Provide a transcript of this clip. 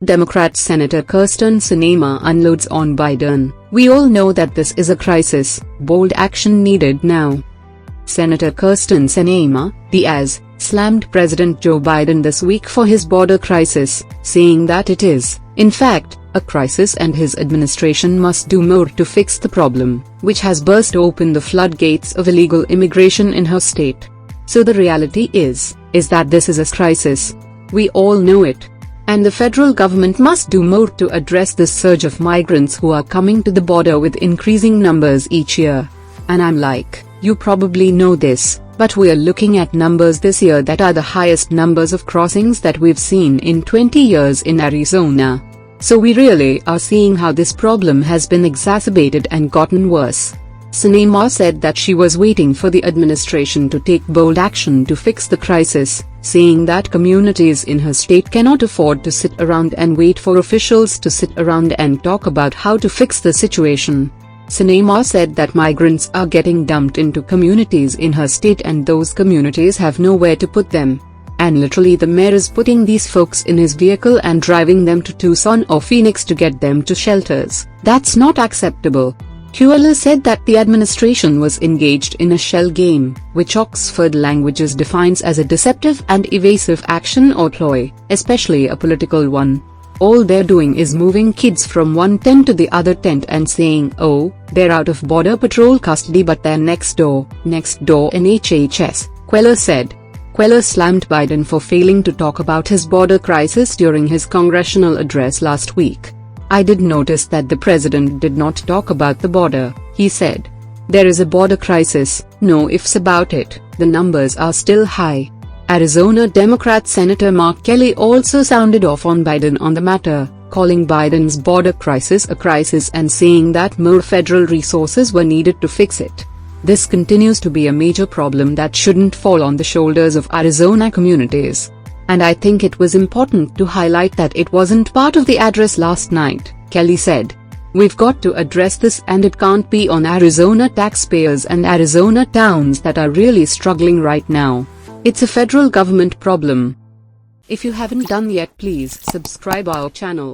Democrat Senator Kyrsten Sinema unloads on Biden. "We all know that this is a crisis, bold action needed now." Senator Kyrsten Sinema, Diaz, slammed President Joe Biden this week for his border crisis, saying that it is, in fact, a crisis and his administration must do more to fix the problem, which has burst open the floodgates of illegal immigration in her state. So the reality is that this is a crisis. We all know it. And the federal government must do more to address this surge of migrants who are coming to the border with increasing numbers each year. And I'm like, you probably know this, but we are looking at numbers this year that are the highest numbers of crossings that we've seen in 20 years in Arizona. So we really are seeing how this problem has been exacerbated and gotten worse. Sinema said that she was waiting for the administration to take bold action to fix the crisis, saying that communities in her state cannot afford to sit around and wait for officials to sit around and talk about how to fix the situation. Sinema said that migrants are getting dumped into communities in her state and those communities have nowhere to put them. And literally the mayor is putting these folks in his vehicle and driving them to Tucson or Phoenix to get them to shelters. That's not acceptable. Kyrsten said that the administration was engaged in a shell game, which Oxford Languages defines as a deceptive and evasive action or ploy, especially a political one. All they're doing is moving kids from one tent to the other tent and saying, "Oh, they're out of Border Patrol custody but they're next door in HHS," Kyrsten said. Kyrsten slammed Biden for failing to talk about his border crisis during his congressional address last week. "I did notice that the president did not talk about the border," he said. "There is a border crisis, no ifs about it, the numbers are still high." Arizona Democrat Senator Mark Kelly also sounded off on Biden on the matter, calling Biden's border crisis a crisis and saying that more federal resources were needed to fix it. "This continues to be a major problem that shouldn't fall on the shoulders of Arizona communities. And I think it was important to highlight that it wasn't part of the address last night," Kelly said. "We've got to address this and it can't be on Arizona taxpayers and Arizona towns that are really struggling right now. It's a federal government problem." If you haven't done yet, please subscribe our channel.